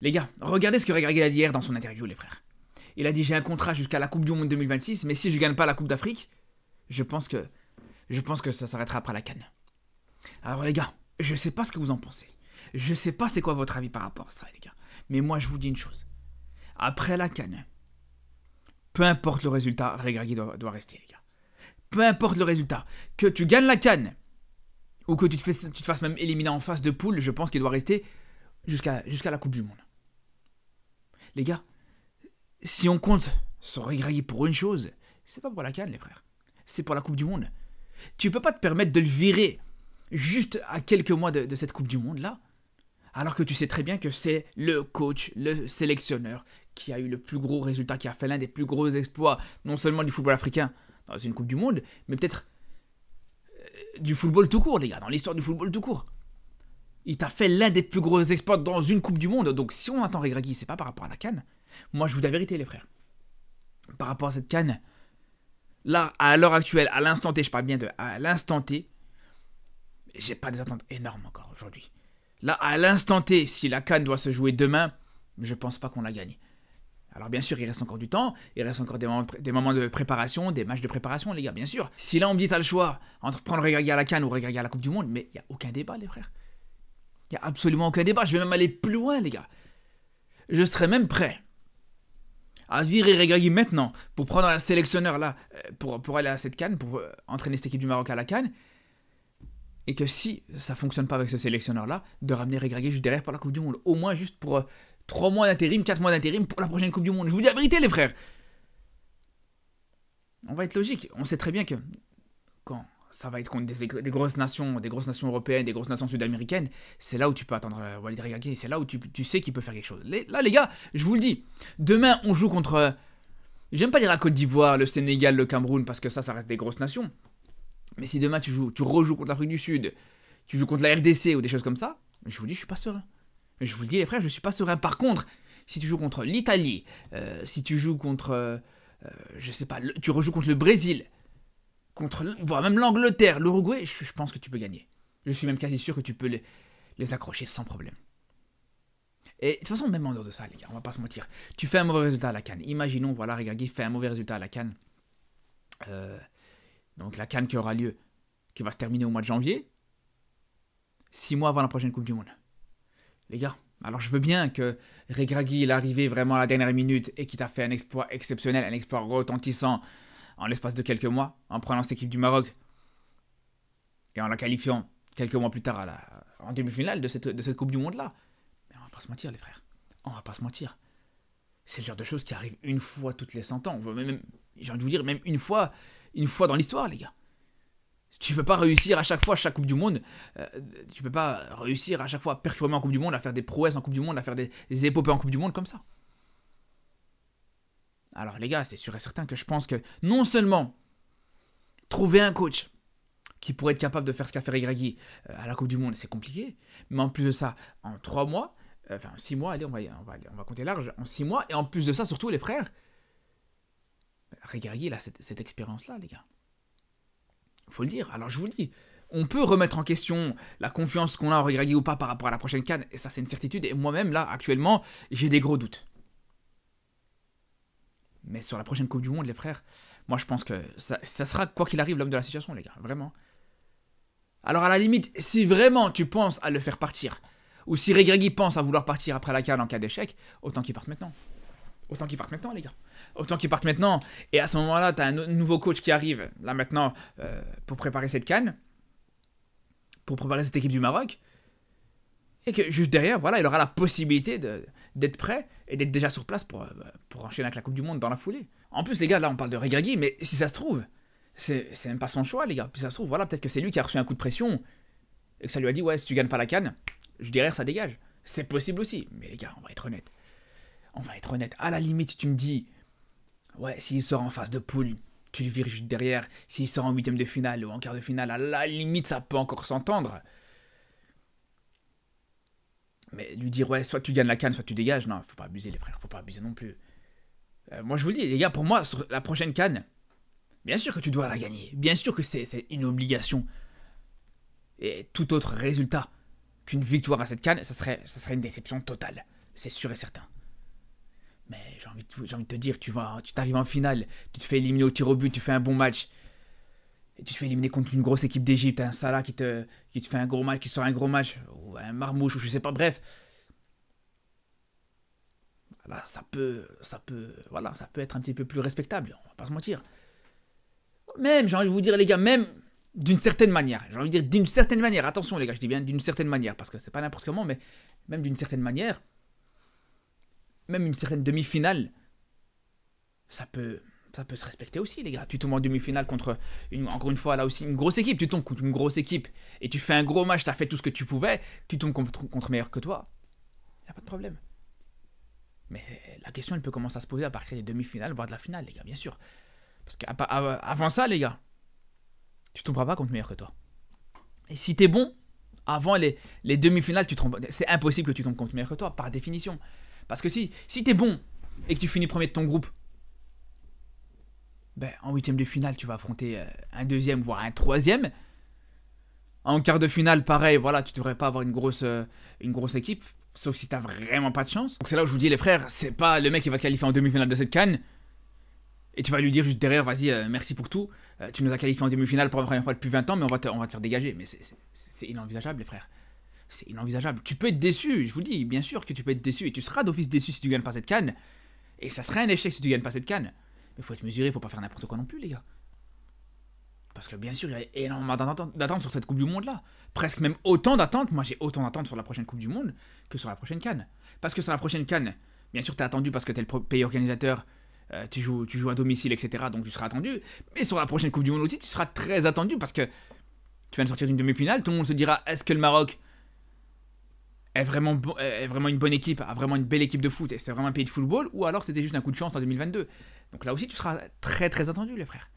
Les gars, regardez ce que Regragui a dit hier dans son interview, les frères. Il a dit j'ai un contrat jusqu'à la Coupe du Monde 2026, mais si je gagne pas la Coupe d'Afrique, je pense que ça s'arrêtera après la CAN. Alors les gars, je sais pas ce que vous en pensez. Je sais pas c'est quoi votre avis par rapport à ça, les gars. Mais moi je vous dis une chose. Après la CAN, peu importe le résultat, Regragui doit rester, les gars. Peu importe le résultat, que tu gagnes la CAN ou que tu te fasses même éliminer en phase de poule, je pense qu'il doit rester jusqu'à la Coupe du Monde. Les gars, si on compte sur Regragui pour une chose, c'est pas pour la CAN, les frères. C'est pour la Coupe du Monde. Tu peux pas te permettre de le virer juste à quelques mois de cette Coupe du Monde là, alors que tu sais très bien que c'est le coach, le sélectionneur qui a eu le plus gros résultat, qui a fait l'un des plus gros exploits, non seulement du football africain dans une Coupe du Monde, mais peut-être du football tout court, les gars, dans l'histoire du football tout court. Il t'a fait l'un des plus gros exploits dans une Coupe du Monde, donc si on attend Regragui, c'est pas par rapport à la CAN. Moi, je vous dis la vérité, les frères. Par rapport à cette CAN, là, à l'heure actuelle, à l'instant T, je parle bien de à l'instant T, j'ai pas des attentes énormes encore aujourd'hui. Là, à l'instant T, si la CAN doit se jouer demain, je pense pas qu'on la gagne. Alors bien sûr, il reste encore du temps, il reste encore des moments de préparation, des matchs de préparation, les gars, bien sûr. Si là, on me dit, t'as le choix entre prendre Regragui à la CAN ou Regragui à la Coupe du Monde, mais il n'y a aucun débat, les frères. Il n'y a absolument aucun débat, je vais même aller plus loin, les gars. Je serais même prêt à virer Regragui maintenant pour prendre un sélectionneur là, pour aller à cette CAN, pour entraîner cette équipe du Maroc à la CAN. Et que si ça fonctionne pas avec ce sélectionneur là, de ramener Regragui juste derrière pour la Coupe du Monde. Au moins juste pour 3 mois d'intérim, 4 mois d'intérim pour la prochaine Coupe du Monde. Je vous dis la vérité, les frères. On va être logique. On sait très bien que quand ça va être contre des grosses nations européennes, des grosses nations sud-américaines, c'est là où tu peux attendre Walid Regragui. C'est là où tu sais qu'il peut faire quelque chose. Là, les gars, je vous le dis. Demain, on joue contre... J'aime pas dire la Côte d'Ivoire, le Sénégal, le Cameroun, parce que ça reste des grosses nations. Mais si demain tu rejoues contre l'Afrique du Sud, tu joues contre la RDC ou des choses comme ça, je vous dis, je suis pas serein. Je vous le dis, les frères, je suis pas serein. Par contre, si tu joues contre l'Italie, si tu joues contre, je sais pas, tu rejoues contre le Brésil, voire même l'Angleterre, l'Uruguay, je pense que tu peux gagner. Je suis même quasi sûr que tu peux les accrocher sans problème. Et de toute façon, même en dehors de ça, les gars, on va pas se mentir. Tu fais un mauvais résultat à la CAN. Imaginons, voilà, Regragui fait un mauvais résultat à la CAN. Donc la CAN qui aura lieu, qui va se terminer au mois de janvier, 6 mois avant la prochaine Coupe du Monde. Les gars, alors je veux bien que Regragui il est arrivé vraiment à la dernière minute et qu'il t'a fait un exploit exceptionnel, un exploit retentissant en l'espace de quelques mois, en prenant cette équipe du Maroc et en la qualifiant quelques mois plus tard en demi-finale de cette Coupe du Monde là. Mais on va pas se mentir, les frères. On va pas se mentir. C'est le genre de choses qui arrive une fois toutes les 100 ans. J'ai envie de vous dire, même une fois dans l'histoire, les gars. Tu peux pas réussir à chaque fois, chaque Coupe du Monde. Tu peux pas réussir à chaque fois à performer en Coupe du Monde, à faire des prouesses en Coupe du Monde, à faire des épopées en Coupe du Monde comme ça. Alors les gars, c'est sûr et certain que je pense que non seulement trouver un coach qui pourrait être capable de faire ce qu'a fait Regragui à la Coupe du Monde, c'est compliqué. Mais en plus de ça, en 3 mois, enfin 6 mois, allez, on va compter large, en 6 mois, et en plus de ça, surtout les frères, Regragui, il a cette expérience-là, les gars. Faut le dire. Alors je vous le dis, on peut remettre en question la confiance qu'on a en Regragui ou pas par rapport à la prochaine CAN, et ça c'est une certitude, et moi-même, là, actuellement, j'ai des gros doutes. Mais sur la prochaine Coupe du Monde, les frères, moi je pense que ça sera, quoi qu'il arrive, l'homme de la situation, les gars, vraiment. Alors à la limite, si vraiment tu penses à le faire partir, ou si Regragui pense à vouloir partir après la CAN en cas d'échec, autant qu'il parte maintenant. Autant qu'ils partent maintenant, les gars. Autant qu'ils partent maintenant. Et à ce moment-là, t'as un nouveau coach qui arrive, là maintenant, pour préparer cette CAN, pour préparer cette équipe du Maroc. Et que juste derrière, voilà, il aura la possibilité d'être prêt et d'être déjà sur place pour enchaîner avec la Coupe du Monde dans la foulée. En plus, les gars, là, on parle de Regragui, mais si ça se trouve, c'est même pas son choix, les gars. Puis ça se trouve, voilà, peut-être que c'est lui qui a reçu un coup de pression et que ça lui a dit, ouais, si tu gagnes pas la CAN, juste derrière, ça dégage. C'est possible aussi. Mais les gars, on va être honnête. On va être honnête, à la limite, tu me dis, ouais, s'il sort en phase de poule, tu le vires juste derrière. S'il sort en 8ème de finale ou en quart de finale, à la limite, ça peut encore s'entendre. Mais lui dire, ouais, soit tu gagnes la CAN, soit tu dégages, non, faut pas abuser, les frères, faut pas abuser non plus. Moi, je vous le dis, les gars, pour moi, sur la prochaine CAN, bien sûr que tu dois la gagner. Bien sûr que c'est une obligation. Et tout autre résultat qu'une victoire à cette CAN, ça serait une déception totale. C'est sûr et certain. Mais j'ai envie de te dire, tu t'arrives en finale, tu te fais éliminer au tir au but, tu fais un bon match. Et tu te fais éliminer contre une grosse équipe d'Égypte, un Salah qui te fait un gros match, qui sort un gros match, ou un Marmouche, ou je sais pas, bref. Là, ça peut être un petit peu plus respectable, on va pas se mentir. Même, j'ai envie de vous dire, les gars, même d'une certaine manière, attention les gars, je dis bien d'une certaine manière, parce que c'est pas n'importe comment, mais même d'une certaine manière, même une certaine demi-finale, ça peut se respecter aussi, les gars. Tu tombes en demi-finale contre, encore une fois, là aussi, une grosse équipe. Tu tombes contre une grosse équipe et tu fais un gros match, tu as fait tout ce que tu pouvais, tu tombes contre meilleur que toi. Il n'y a pas de problème. Mais la question, elle peut commencer à se poser à partir des demi-finales, voire de la finale, les gars, bien sûr. Parce qu'avant ça, les gars, tu tomberas pas contre meilleur que toi. Et si t'es bon, avant les demi-finales, c'est impossible que tu tombes contre meilleur que toi, par définition. Parce que si t'es bon et que tu finis premier de ton groupe, ben, en huitième de finale, tu vas affronter un deuxième, voire un troisième. En quart de finale, pareil, voilà, tu devrais pas avoir une grosse équipe, sauf si t'as vraiment pas de chance. Donc c'est là où je vous dis, les frères, c'est pas le mec qui va se qualifier en demi-finale de cette CAN, et tu vas lui dire juste derrière, vas-y, merci pour tout, tu nous as qualifié en demi-finale pour la première fois depuis 20 ans, mais on va te faire dégager. Mais c'est inenvisageable, les frères. C'est inenvisageable. Tu peux être déçu, je vous le dis, bien sûr que tu peux être déçu, et tu seras d'office déçu si tu gagnes pas cette CAN, et ça serait un échec si tu gagnes pas cette CAN. Mais faut être mesuré, faut pas faire n'importe quoi non plus, les gars. Parce que bien sûr, il y a énormément d'attentes sur cette Coupe du Monde là. Presque même autant d'attentes. Moi, j'ai autant d'attentes sur la prochaine Coupe du Monde que sur la prochaine CAN. Parce que sur la prochaine CAN, bien sûr, t'es attendu parce que t'es le pays organisateur, tu joues à domicile, etc. Donc tu seras attendu. Mais sur la prochaine Coupe du Monde aussi, tu seras très attendu parce que tu viens de sortir d'une demi-finale. Tout le monde se dira, est-ce que le Maroc est vraiment une bonne équipe, a vraiment une belle équipe de foot, et c'est vraiment un pays de football, ou alors c'était juste un coup de chance en 2022. Donc là aussi, tu seras très très attendu, les frères.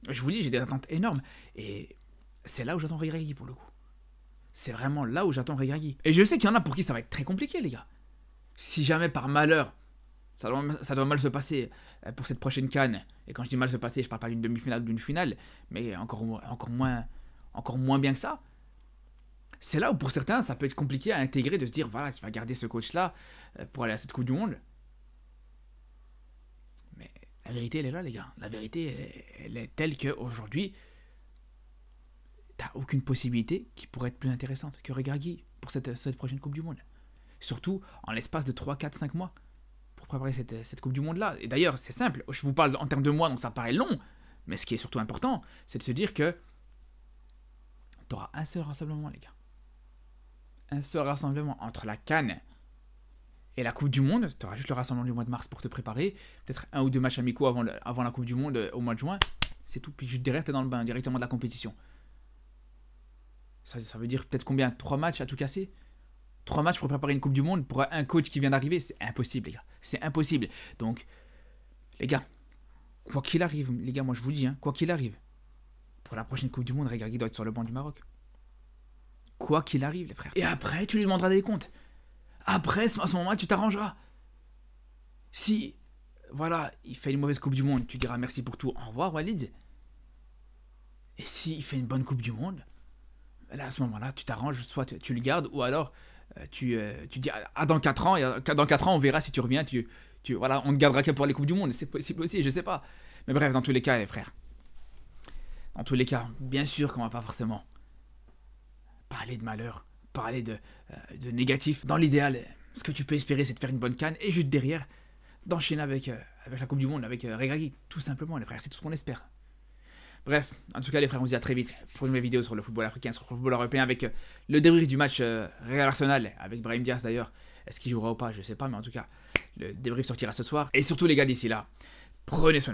Je vous dis, j'ai des attentes énormes, et c'est là où j'attends Regragui pour le coup. C'est vraiment là où j'attends Regragui. Et je sais qu'il y en a pour qui ça va être très compliqué, les gars. Si jamais par malheur, ça doit mal se passer pour cette prochaine CAN, et quand je dis mal se passer, je parle pas d'une demi-finale ou d'une finale, mais encore moins bien que ça. C'est là où pour certains ça peut être compliqué à intégrer, de se dire voilà, tu vas garder ce coach là pour aller à cette Coupe du Monde. Mais la vérité elle est là, les gars. La vérité elle est telle qu'aujourd'hui t'as aucune possibilité qui pourrait être plus intéressante que Regragui pour cette prochaine Coupe du Monde. Surtout en l'espace de 3, 4, 5 mois pour préparer cette Coupe du Monde là. Et d'ailleurs c'est simple, je vous parle en termes de mois donc ça paraît long, mais ce qui est surtout important c'est de se dire que t'auras un seul rassemblement, les gars. Un seul rassemblement entre la CAN et la Coupe du Monde. Tu auras juste le rassemblement du mois de mars pour te préparer. Peut-être 1 ou 2 matchs amicaux avant la Coupe du Monde au mois de juin. C'est tout. Puis juste derrière, tu es dans le bain directement de la compétition. Ça veut dire peut-être combien? 3 matchs à tout casser? 3 matchs pour préparer une Coupe du Monde pour un coach qui vient d'arriver? C'est impossible, les gars. C'est impossible. Donc, les gars, quoi qu'il arrive, les gars, moi je vous dis, quoi qu'il arrive, pour la prochaine Coupe du Monde, Regragui doit être sur le banc du Maroc. Quoi qu'il arrive, les frères. Et après, tu lui demanderas des comptes. Après, à ce moment-là, tu t'arrangeras. Si, voilà, il fait une mauvaise Coupe du Monde, tu diras merci pour tout, au revoir, Walid. Et s'il fait une bonne Coupe du Monde, là, à ce moment-là, tu t'arranges, soit tu le gardes, ou alors tu dis, dans 4 ans, on verra si tu reviens, voilà, on ne gardera que pour les Coupes du Monde, c'est possible aussi, je sais pas. Mais bref, dans tous les cas, les frères, dans tous les cas, bien sûr qu'on va pas forcément parler de malheur, parler de négatif. Dans l'idéal, ce que tu peux espérer, c'est de faire une bonne CAN et juste derrière, d'enchaîner avec la Coupe du Monde, avec Regragui. Tout simplement, les frères, c'est tout ce qu'on espère. Bref, en tout cas, les frères, on se dit à très vite pour une nouvelle vidéo sur le football africain, sur le football européen, avec le débrief du match Real Arsenal, avec Brahim Diaz d'ailleurs. Est-ce qu'il jouera ou pas? Je sais pas, mais en tout cas, le débrief sortira ce soir. Et surtout, les gars, d'ici là, prenez soin de vous.